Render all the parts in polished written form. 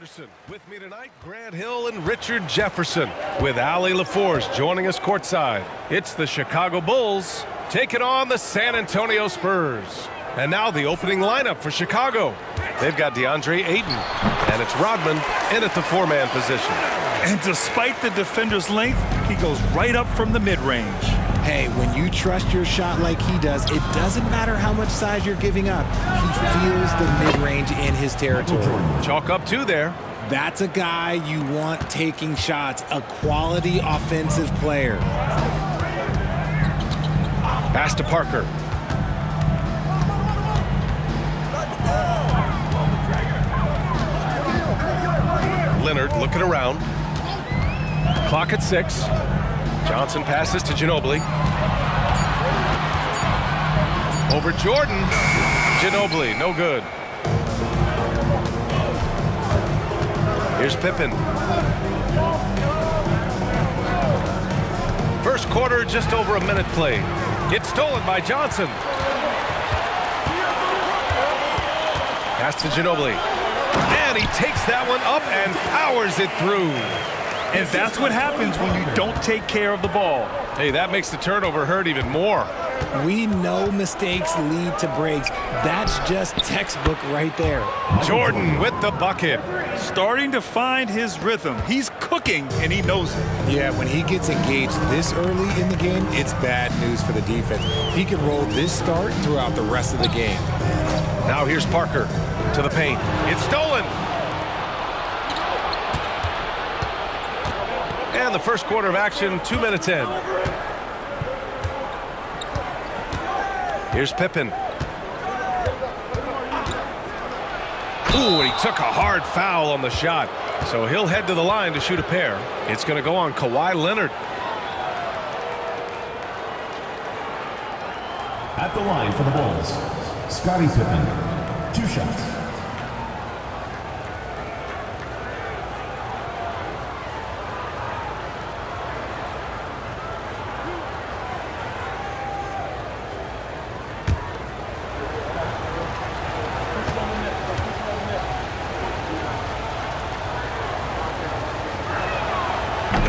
Anderson. With me tonight, Grant Hill and Richard Jefferson, with Allie LaForce joining us courtside. It's the Chicago Bulls taking on the San Antonio Spurs. And now the opening lineup for Chicago. They've got DeAndre Ayton, and it's Rodman in at the four-man position. And despite the defender's length, he goes right up from the mid-range. Hey, when you trust your shot like he does, it doesn't matter how much size you're giving up. He feels the mid-range in his territory. Chalk up two there. That's a guy you want taking shots, a quality offensive player. Pass to Parker. Leonard looking around. Clock at 6. Johnson passes to Ginobili. Over Jordan. Ginobili, no good. Here's Pippen. First quarter, just over a minute played. It's stolen by Johnson. Pass to Ginobili. And he takes that one up and powers it through. And that's what happens when you don't take care of the ball. Hey, that makes the turnover hurt even more. We know mistakes lead to breaks. That's just textbook right there. Jordan with the bucket. Starting to find his rhythm. He's cooking, and he knows it. Yeah, when he gets engaged this early in the game, it's bad news for the defense. He can roll this start throughout the rest of the game. Now here's Parker to the paint. It's stolen. And the first quarter of action, 2 minutes in. Here's Pippen. Ooh, and he took a hard foul on the shot. So he'll head to the line to shoot a pair. It's going to go on Kawhi Leonard. At the line for the Bulls, Scottie Pippen, 2 shots.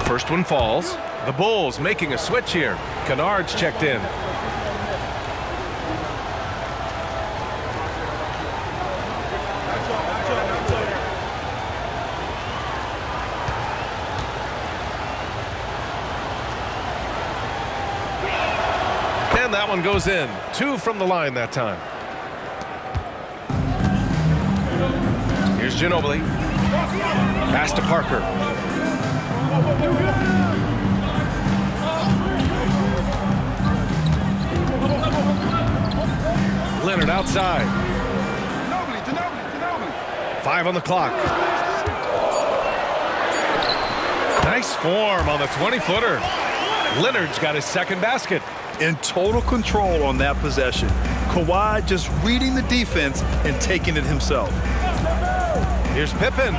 First one falls. The Bulls making a switch here. Kennard's checked in. And that one goes in. 2 from the line that time. Here's Ginobili. Pass to Parker. Leonard outside. 5 on the clock. Nice form on the 20-footer. Leonard's got his second basket. In total control on that possession. Kawhi just reading the defense and taking it himself. Here's Pippen.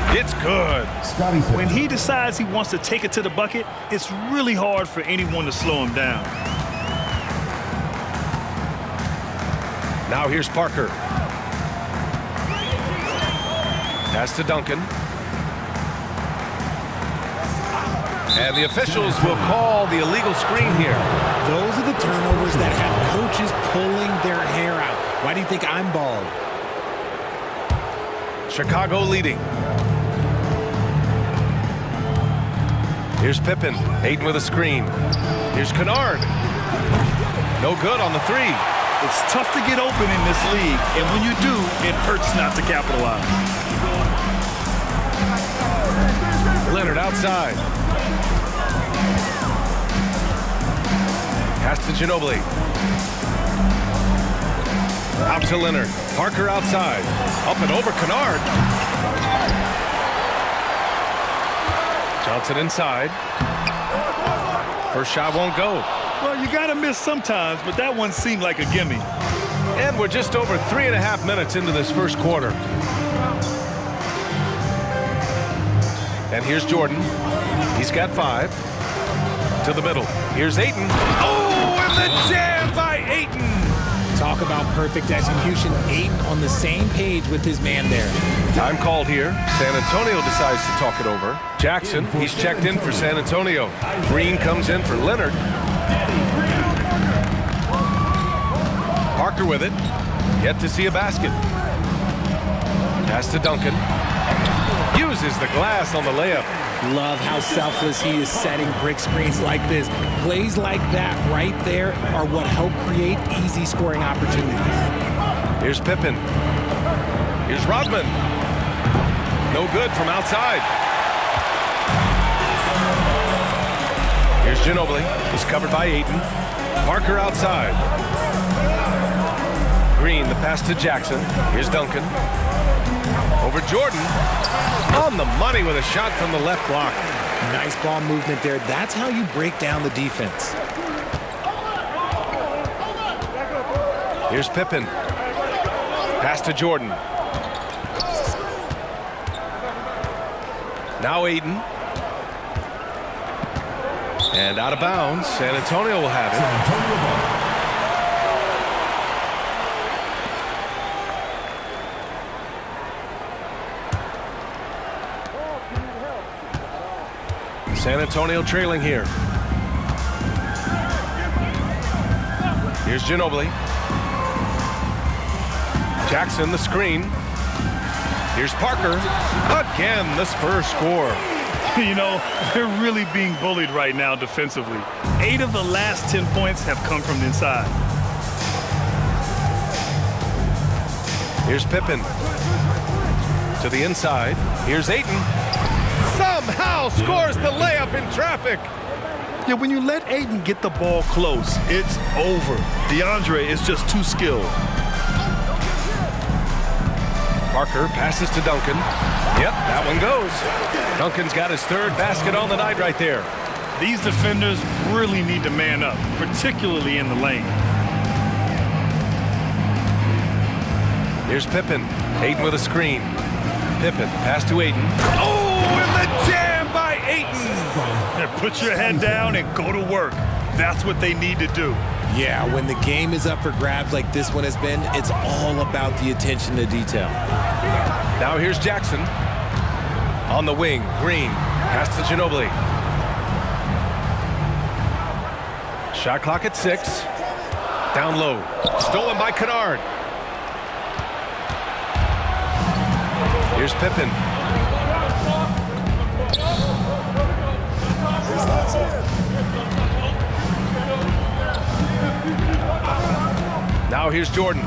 It's good. When he decides he wants to take it to the bucket, it's really hard for anyone to slow him down. Now here's Parker. Pass to Duncan. And the officials will call the illegal screen here. Those are the turnovers that have coaches pulling their hair out. Why do you think I'm bald? Chicago leading. Here's Pippen. Ayton with a screen. Here's Kennard. No good on the 3. It's tough to get open in this league, and when you do, it hurts not to capitalize. Leonard outside. Pass to Ginobili. Out to Leonard. Parker outside. Up and over Kennard. Johnson inside. First shot won't go. Well, you got to miss sometimes, but that one seemed like a gimme. And we're just over 3.5 minutes into this first quarter. And here's Jordan. He's got 5. To the middle. Here's Ayton. Oh, and the jam by Ayton. Talk about perfect execution. Ayton on the same page with his man there. Time called here. San Antonio decides to talk it over. Jackson, he's checked in for San Antonio. Green comes in for Leonard. Parker with it. Yet to see a basket. Pass to Duncan. Uses the glass on the layup. Love how selfless he is setting brick screens like this. Plays like that right there are what help create easy scoring opportunities. Here's Pippen. Here's Rodman. No good from outside. Here's Ginobili. He's covered by Ayton. Parker outside. Green, the pass to Jackson. Here's Duncan. Over Jordan. On the money with a shot from the left block. Nice ball movement there. That's how you break down the defense. Here's Pippen. Pass to Jordan. Now Ayton. And out of bounds. San Antonio will have it. San Antonio trailing here. Here's Ginobili. Jackson, the screen. Here's Parker. Again, the Spurs score. You know, they're really being bullied right now defensively. 8 of the last 10 points have come from the inside. Here's Pippen. To the inside. Here's Ayton. Somehow scores the layup in traffic. Yeah, when you let Ayton get the ball close, it's over. DeAndre is just too skilled. Parker passes to Duncan. Yep, that one goes. Duncan's got his 3rd basket on the night right there. These defenders really need to man up, particularly in the lane. Here's Pippen. Ayton with a screen. Pippen, pass to Ayton. Oh, and the jam by Ayton! Yeah, put your head down and go to work. That's what they need to do. Yeah, when the game is up for grabs like this one has been, it's all about the attention to detail. Now here's Jackson. On the wing, Green. Pass to Ginobili. Shot clock at 6. Down low. Stolen by Kennard. Here's Pippen. Now here's Jordan.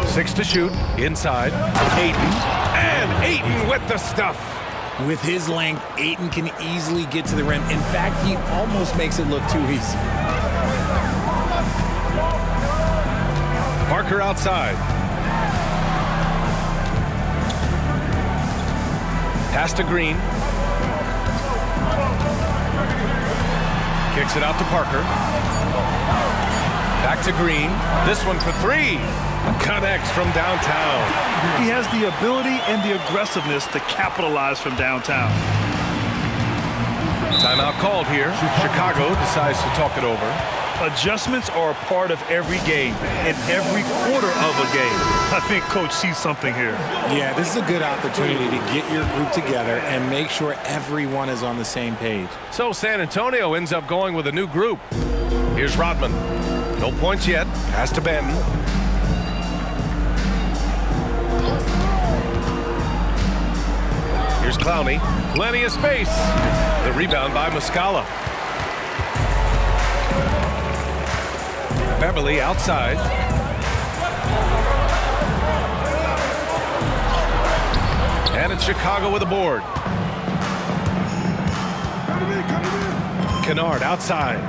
6 to shoot. Inside. Ayton. And Ayton with the stuff. With his length, Ayton can easily get to the rim. In fact, he almost makes it look too easy. Parker outside. Pass to Green. Kicks it out to Parker. Back to Green. This one for 3. Connects from downtown. He has the ability and the aggressiveness to capitalize from downtown. Timeout called here. Chicago decides to talk it over. Adjustments are a part of every game, in every quarter of a game. I think Coach sees something here. Yeah, this is a good opportunity to get your group together and make sure everyone is on the same page. So San Antonio ends up going with a new group. Here's Rodman. No points yet. Pass to Banton. Here's Clowney. Plenty of space. The rebound by Muscala. Beverly outside. And it's Chicago with a board. Kennard outside.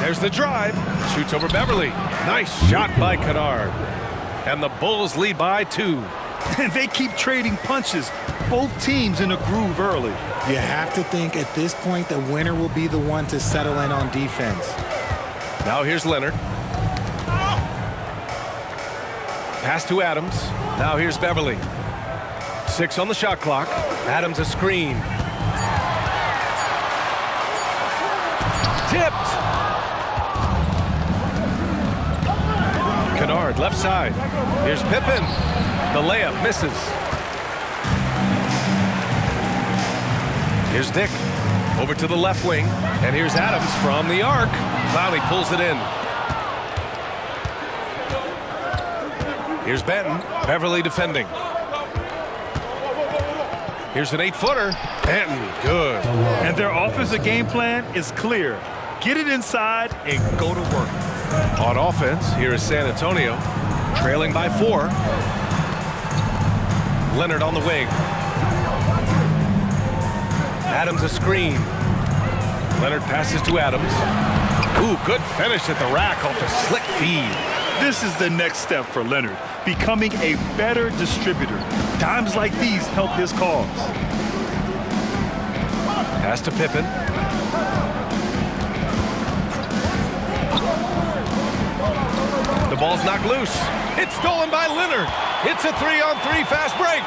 There's the drive. Shoots over Beverly. Nice shot by Kennard. And the Bulls lead by 2. And they keep trading punches. Both teams in a groove early. You have to think at this point the winner will be the one to settle in on defense. Now here's Leonard. Pass to Adams. Now here's Beverly. 6 on the shot clock. Adams a screen. Tipped. Kennard left side. Here's Pippen. The layup misses. Here's Dick. Over to the left wing. And here's Adams from the arc. Clowney pulls it in. Here's Benton. Beverly defending. Here's an 8-footer. Benton, good. And their offensive game plan is clear. Get it inside and go to work. On offense, here is San Antonio. Trailing by 4. Leonard on the wing. Adams a screen. Leonard passes to Adams. Ooh, good finish at the rack off the slick feed. This is the next step for Leonard, becoming a better distributor. Times like these help his cause. Pass to Pippen. The ball's knocked loose. It's stolen by Leonard. It's a 3-on-3 fast break.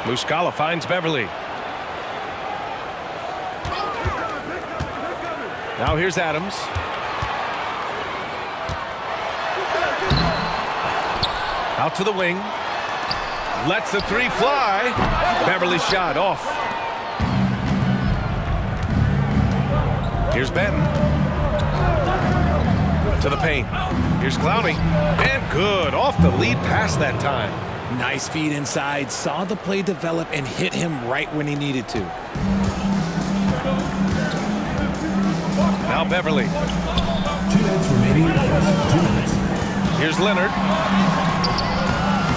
Muscala finds Beverly. Now here's Adams. Out to the wing. Lets the 3 fly. Beverly shot off. Here's Benton. To the paint. Here's Clowney. And good. Off the lead pass that time. Nice feed inside. Saw the play develop and hit him right when he needed to. Now Beverly. 2 minutes remaining. 2 minutes. Here's Leonard.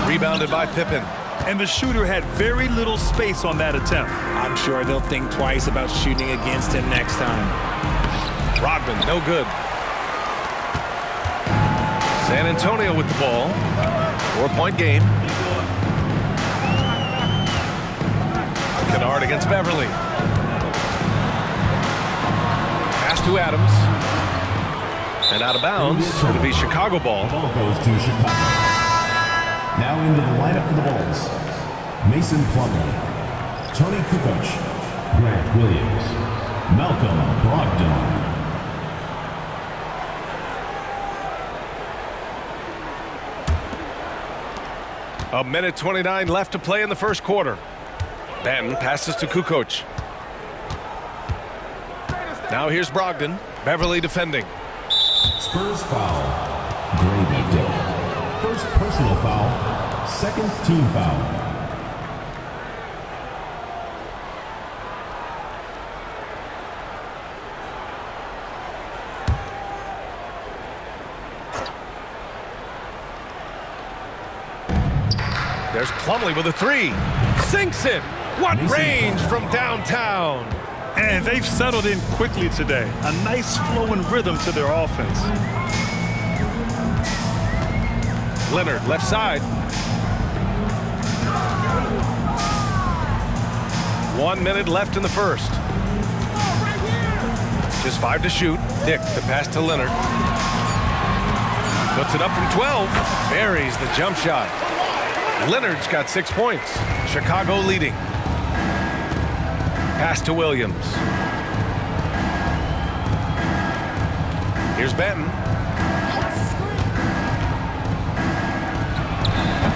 Rebounded by Pippen. And the shooter had very little space on that attempt. I'm sure they'll think twice about shooting against him next time. Rodman, no good. San Antonio with the ball. 4-point game. Kennard against Beverly. Pass to Adams. And out of bounds. It'll be Chicago ball. The ball goes to Chicago. Now into the lineup for the Bulls. Mason Plumlee, Tony Kukoc, Grant Williams, Malcolm Brogdon. A minute 29 left to play in the first quarter. Benton passes to Kukoc. Now here's Brogdon. Beverly defending. Spurs foul. Grady Dick. First personal foul. Second team foul. There's Plumlee with a 3. Sinks it. What range from downtown. And they've settled in quickly today. A nice flowing rhythm to their offense. Leonard left side. 1 minute left in the first. Just 5 to shoot. Dick, the pass to Leonard. Puts it up from 12. Buries the jump shot. Leonard's got 6 points. Chicago leading. Pass to Williams. Here's Benton.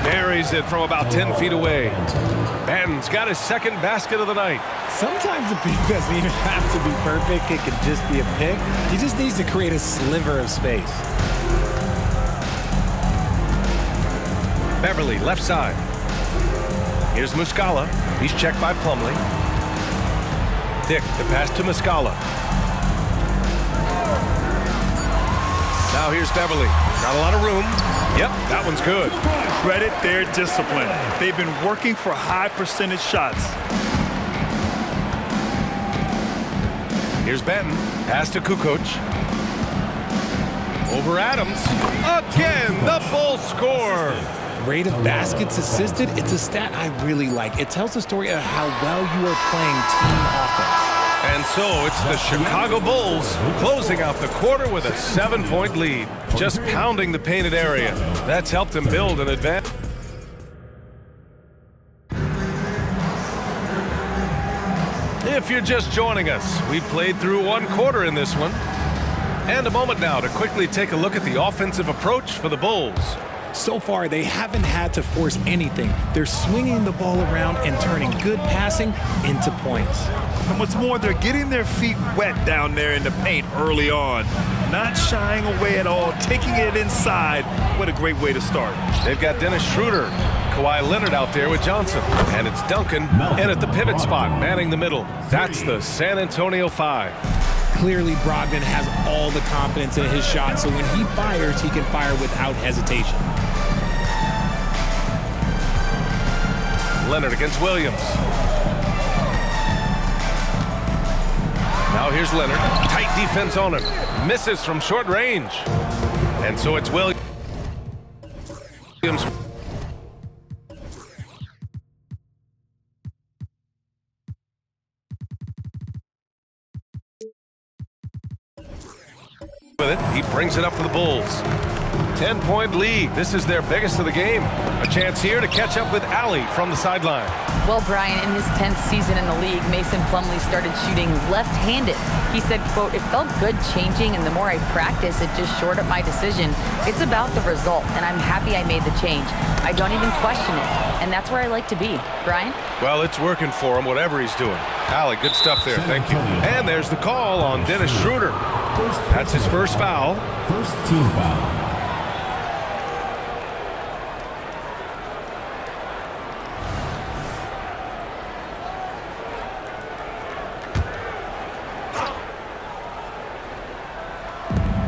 Buries it from about 10 feet away. Benton's got his second basket of the night. Sometimes the pick doesn't even have to be perfect. It could just be a pick. He just needs to create a sliver of space. Beverly, left side. Here's Muscala. He's checked by Plumlee. Dick, the pass to Muscala. Now here's Beverly. Not a lot of room. Yep, that one's good. Credit their discipline. They've been working for high percentage shots. Here's Benton. Pass to Kukoc. Over Adams. Again, the Bulls score. Rate of baskets assisted, it's a stat I really like. It tells the story of how well you are playing team offense. And so it's the Chicago Bulls closing out the quarter with a 7-point lead. Just pounding the painted area. That's helped them build an advantage. If you're just joining us, we played through 1 quarter in this one. And a moment now to quickly take a look at the offensive approach for the Bulls. So far, they haven't had to force anything. They're swinging the ball around and turning good passing into points. And what's more, they're getting their feet wet down there in the paint early on. Not shying away at all, taking it inside. What a great way to start. They've got Dennis Schroeder, Kawhi Leonard out there with Johnson. And it's Duncan in at the pivot spot, manning the middle. That's the San Antonio 5. Clearly, Brogdon has all the confidence in his shot, so when he fires, he can fire without hesitation. Leonard against Williams. Now here's Leonard. Tight defense on him. Misses from short range. And so it's Williams. With it, he brings it up for the Bulls. 10-point lead. This is their biggest of the game. A chance here to catch up with Allie from the sideline. Well, Brian, in his 10th season in the league, Mason Plumlee started shooting left-handed. He said, quote, "It felt good changing, and the more I practice, it just shored up my decision. It's about the result, and I'm happy I made the change. I don't even question it, and that's where I like to be." Brian? Well, it's working for him, whatever he's doing. Allie, good stuff there. Thank you. And there's the call on Dennis Schroeder. That's his first foul. First team foul.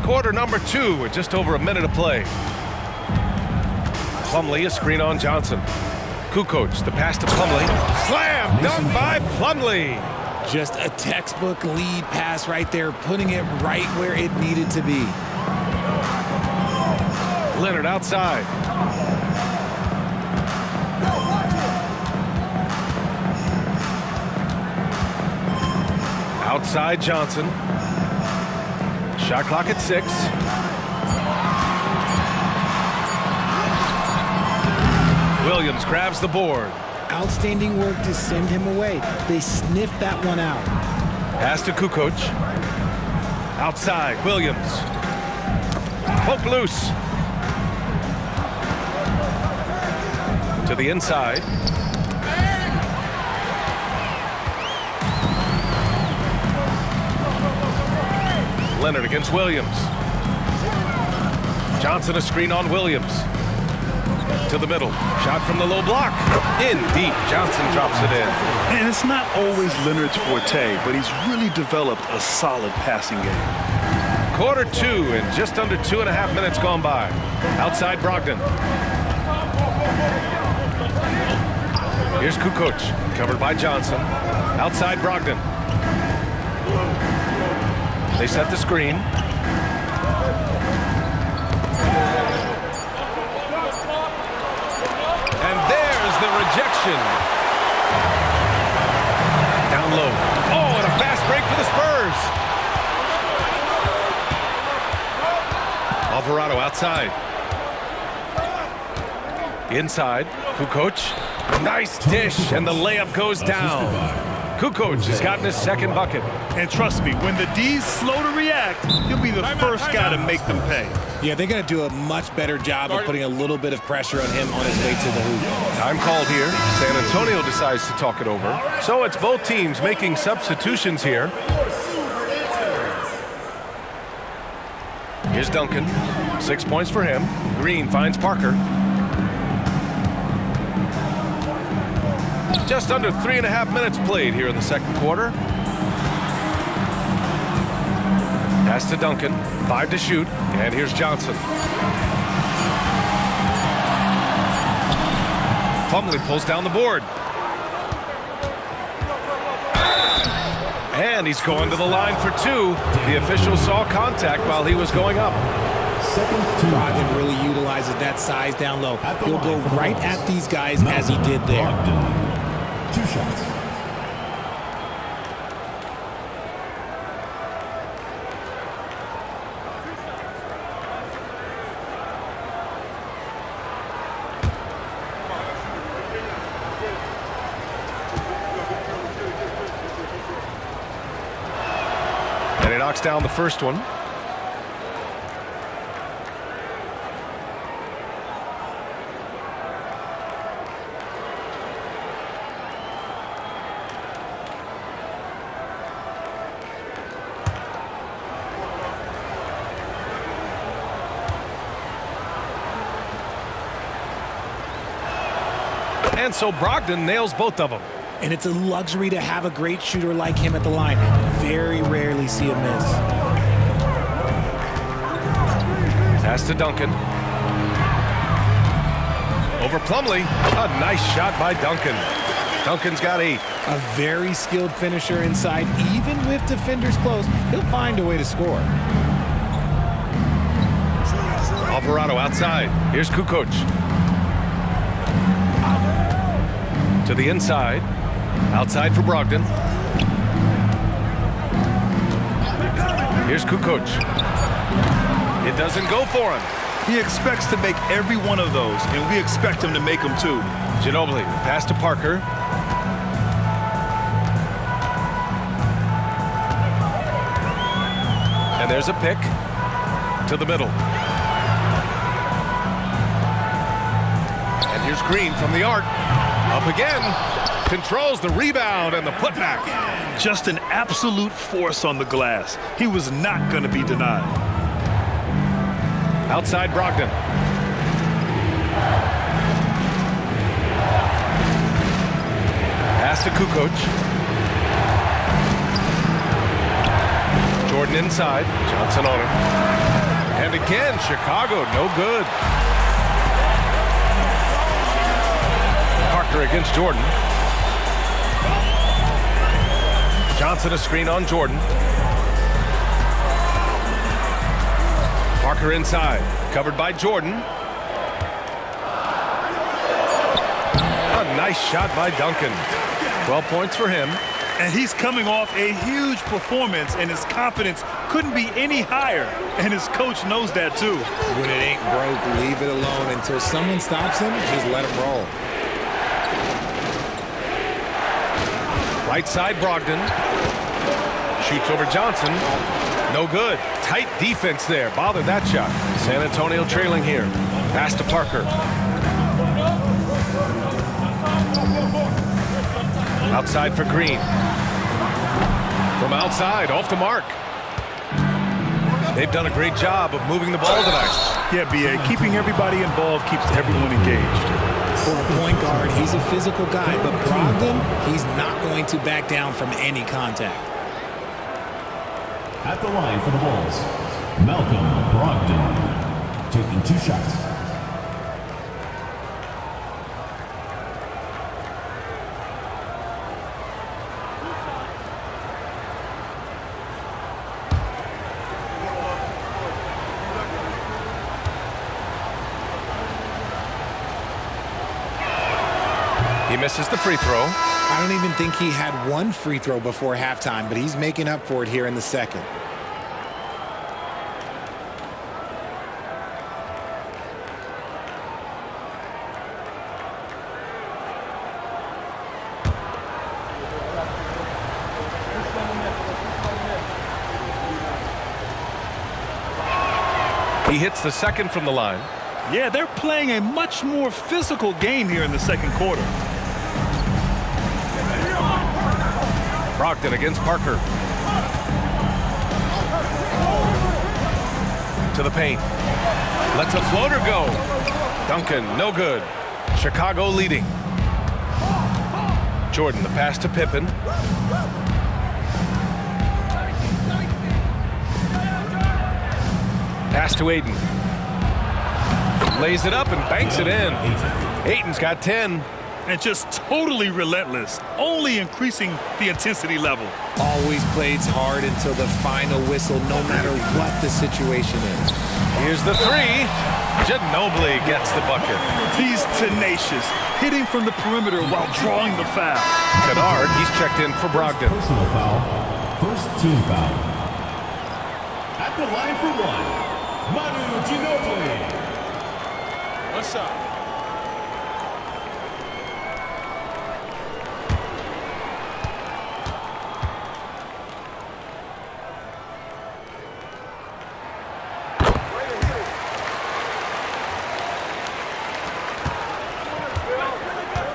Quarter number 2 with just over a minute to play. Plumlee, a screen on Johnson. Kukoc, the pass to Plumlee. Slam dunk by Plumlee. Just a textbook lead pass right there, putting it right where it needed to be. Leonard outside. Outside Johnson. Shot clock at 6. Williams grabs the board. Outstanding work to send him away. They sniffed that one out. Pass to Kukoc. Outside, Williams. Poke loose. To the inside. Leonard against Williams. Johnson a screen on Williams. To the middle. Shot from the low block. In deep. Johnson drops it in. And it's not always Leonard's forte, but he's really developed a solid passing game. Quarter 2 and just under 2.5 minutes gone by. Outside Brogdon. Here's Kukoc. Covered by Johnson. Outside Brogdon. They set the screen. And there's the rejection. Down low. Oh, and a fast break for the Spurs. Alvarado outside. Inside. Kukoc. Nice dish, and the layup goes down. Kukoc has gotten his second bucket. And trust me, when the D's slow to react, he'll be the first guy to make them pay. Yeah, they're going to do a much better job of putting a little bit of pressure on him on his way to the hoop. Time called here. San Antonio decides to talk it over. So it's both teams making substitutions here. Here's Duncan. 6 points for him. Green finds Parker. Just under 3.5 minutes played here in the second quarter. Pass to Duncan. 5 to shoot. And here's Johnson. Plumlee pulls down the board. And he's going to the line for 2. The official saw contact while he was going up. Brogdon really utilizes that size down low. He'll go right at these guys as he did there. 2 shots. And he knocks down the first one. And so Brogdon nails both of them. And it's a luxury to have a great shooter like him at the line. Very rarely see a miss. Pass to Duncan. Over Plumlee. A nice shot by Duncan. Duncan's got 8. A very skilled finisher inside. Even with defenders close, he'll find a way to score. Alvarado outside. Here's Kukoc. To the inside. Outside for Brogdon. Here's Kukoc. It doesn't go for him. He expects to make every one of those, and we expect him to make them too. Ginobili, pass to Parker. And there's a pick to the middle. And here's Green from the arc. Up again. Controls the rebound and the putback. Just an absolute force on the glass. He was not going to be denied. Outside Brogdon. Pass to Kukoc. Jordan inside. Johnson on him. And again, Chicago, no good. Parker against Jordan. Johnson a screen on Jordan. Parker inside, covered by Jordan. A nice shot by Duncan. 12 points for him. And he's coming off a huge performance, and his confidence couldn't be any higher. And his coach knows that too. When it ain't broke, leave it alone. Until someone stops him, just let him roll. Right side Brogdon. Shoots over Johnson. No good. Tight defense there. Bothered that shot. San Antonio trailing here. Pass to Parker. Outside for Green. From outside, off the mark. They've done a great job of moving the ball tonight. Yeah, B.A., keeping everybody involved keeps everyone engaged. For a point guard, he's a physical guy, but Brogdon, he's not going to back down from any contact. At the line for the Bulls, Malcolm Brogdon, taking 2 shots. He misses the free throw. I don't even think he had one free throw before halftime, but he's making up for it here in the second. He hits the second from the line. Yeah, they're playing a much more physical game here in the second quarter. Brogdon against Parker. To the paint. Lets a floater go. Duncan, no good. Chicago leading. Jordan, the pass to Pippen. Pass to Ayton. Lays it up and banks it in. Ayton's got 10. And just totally relentless, only increasing the intensity level. Always plays hard until the final whistle, no matter what the situation is. Here's the three. Ginobili gets the bucket. He's tenacious, hitting from the perimeter while drawing the foul. Kennard, he's checked in for Brogdon. Personal foul. First team foul. At the line for 1, Manu Ginobili. What's up?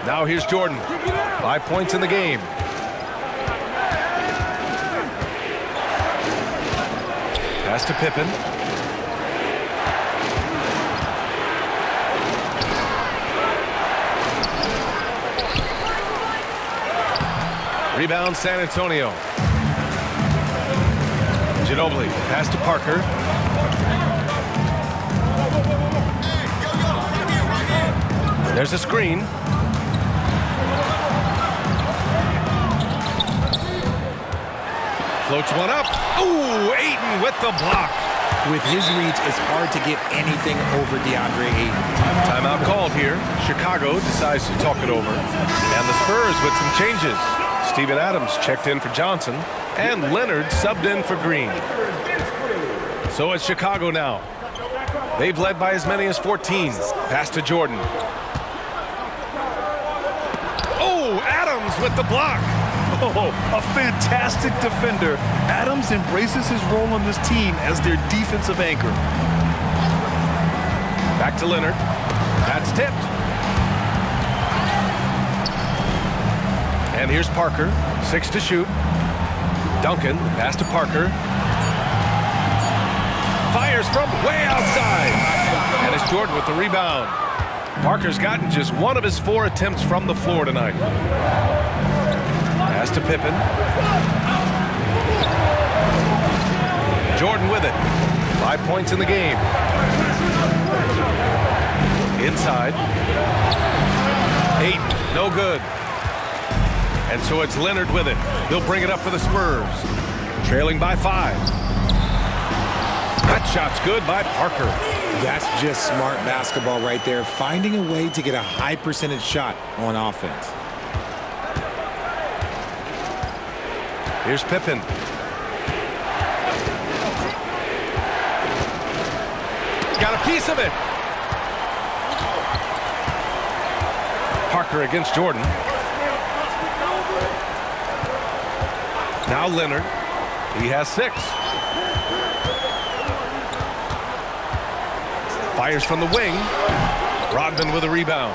Now here's Jordan. 5 points in the game. Pass to Pippen. Rebound San Antonio. Ginobili, pass to Parker. There's a screen. Floats one up. Ooh, Ayton with the block. With his reach, it's hard to get anything over DeAndre Ayton. Timeout called here. Chicago decides to talk it over. And the Spurs with some changes. Steven Adams checked in for Johnson. And Leonard subbed in for Green. So it's Chicago now. They've led by as many as 14. Pass to Jordan. Oh, Adams with the block. Oh, a fantastic defender. Adams embraces his role on this team as their defensive anchor. Back to Leonard. That's tipped. And here's Parker. 6 to shoot. Duncan, pass to Parker. Fires from way outside. And it's Jordan with the rebound. Parker's gotten just one of his 4 attempts from the floor tonight. Pass to Pippen. Jordan with it. 5 points in the game. Inside. 8, no good. And so it's Leonard with it. He'll bring it up for the Spurs. Trailing by 5. That shot's good by Parker. That's just smart basketball right there, finding a way to get a high percentage shot on offense. Here's Pippen. Got a piece of it. Parker against Jordan. Now Leonard. He has 6. Fires from the wing. Rodman with a rebound.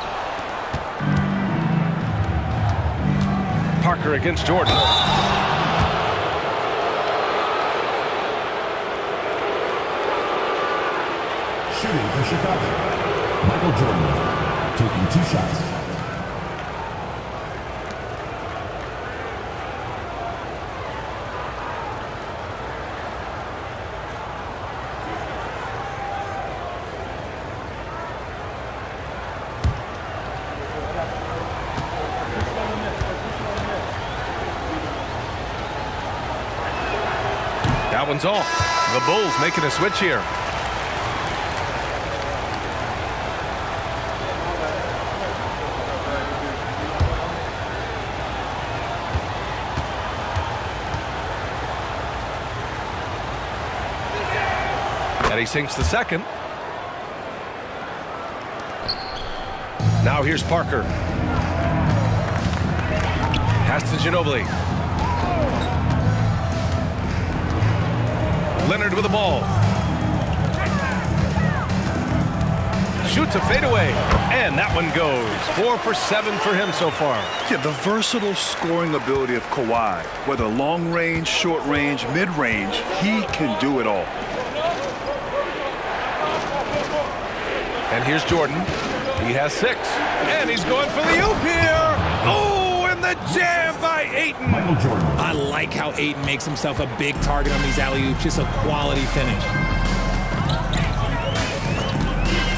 Parker against Jordan. Shooting for Chicago, Michael Jordan, taking 2 shots. That one's off. The Bulls making a switch here. And he sinks the second. Now here's Parker. Pass to Ginobili. Leonard with the ball. Shoots a fadeaway. And that one goes. 4 for 7 for him so far. Yeah, the versatile scoring ability of Kawhi. Whether long range, short range, mid range, he can do it all. And here's Jordan. He has 6. And he's going for the oop here. Oh, and the jam by Ayton. Michael Jordan. I like how Ayton makes himself a big target on these alley-oops. Just a quality finish.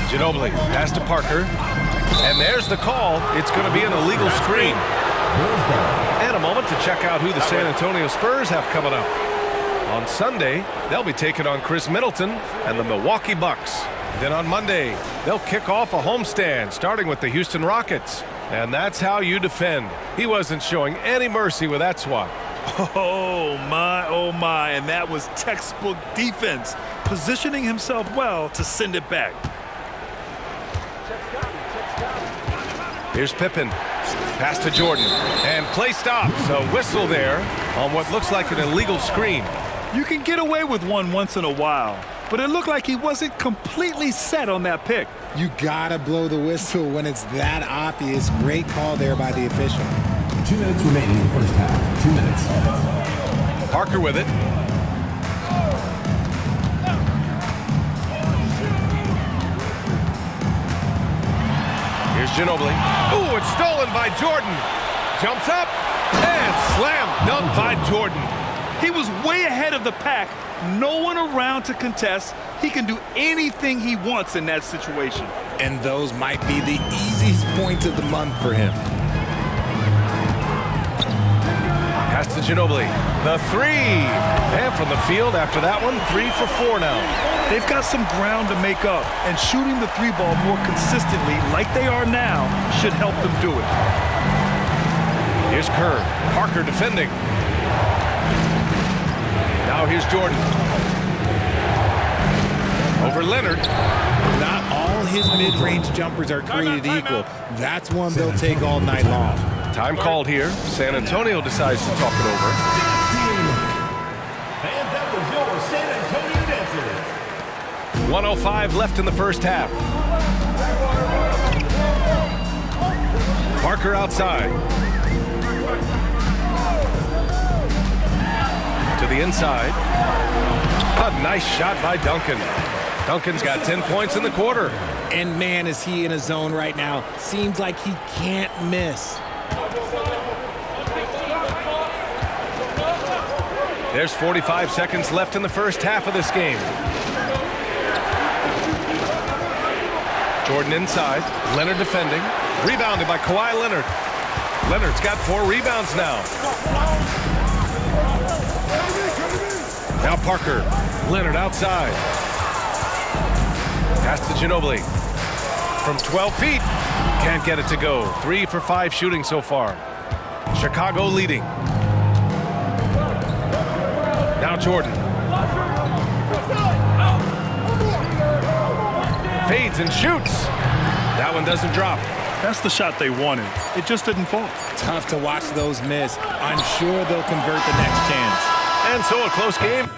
Ginobili, pass to Parker. And there's the call. It's going to be an illegal screen. And a moment to check out who the San Antonio Spurs have coming up. On Sunday, they'll be taking on Chris Middleton and the Milwaukee Bucks. Then on Monday, they'll kick off a homestand, starting with the Houston Rockets. And that's how you defend. He wasn't showing any mercy with that swat. Oh my, and that was textbook defense, positioning himself well to send it back. Here's Pippen. Pass to Jordan. And play stops. A whistle there on what looks like an illegal screen. You can get away with one once in a while, but it looked like he wasn't completely set on that pick. You gotta blow the whistle when it's that obvious. Great call there by the official. 2 minutes remaining in the first half. 2 minutes. Parker with it. Here's Ginobili. Ooh, it's stolen by Jordan. Jumps up and slam dunk by Jordan. He was way ahead of the pack. No one around to contest. He can do anything he wants in that situation. And those might be the easiest points of the month for him. Pass to Ginobili. The three. And from the field after that one, 3 for 4 now. They've got some ground to make up, and shooting the three ball more consistently like they are now should help them do it. Here's Kerr. Parker defending. Now here's Jordan. Over Leonard. Not all his mid-range jumpers are created equal. That's one they'll take all night long. Time called here. San Antonio decides to talk it over. And that was your San Antonio Dancers. 1:05 left in the first half. Parker outside. To the inside. A nice shot by Duncan. Duncan's got 10 points in the quarter. And man, is he in a zone right now. Seems like he can't miss. There's 45 seconds left in the first half of this game. Jordan inside. Leonard defending. Rebounded by Kawhi Leonard. Leonard's got 4 rebounds now. Now Parker. Leonard outside. Pass to Ginobili. From 12 feet. Can't get it to go. 3 for 5 shooting so far. Chicago leading. Now Jordan. Fades and shoots. That one doesn't drop. That's the shot they wanted. It just didn't fall. Tough to watch those miss. I'm sure they'll convert the next chance. And so a close game.